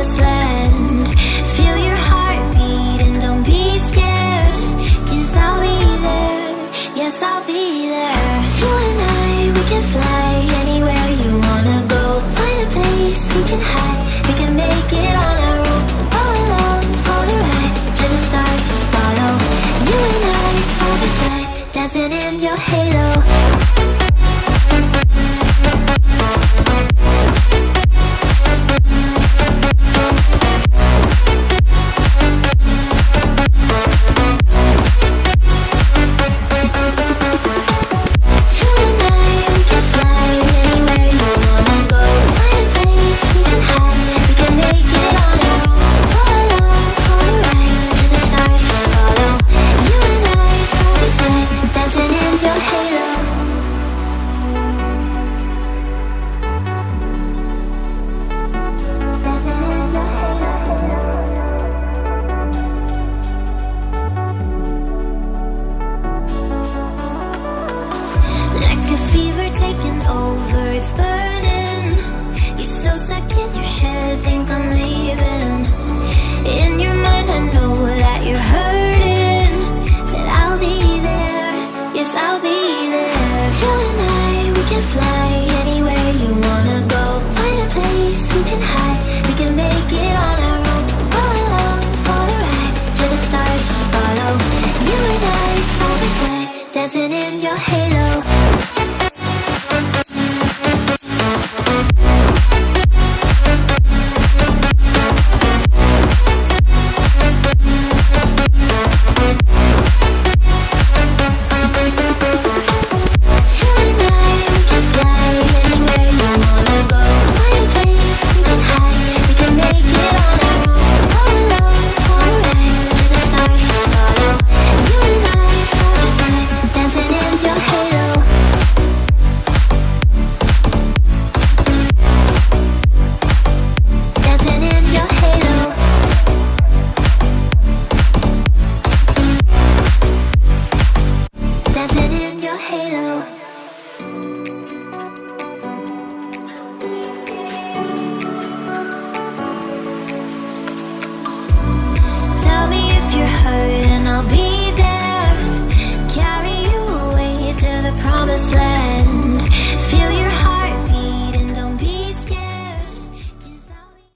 promised land. Feel your heartbeat and don't be scared, 'cause I'll be there, yes I'll be there. You and I, we can fly anywhere you wanna go. Find a place we can hide, we can make it on our own. Go along for the ride, to the stars just follow. You and I, side by side, dancing in your halo. Dancing in your halo. Promised land.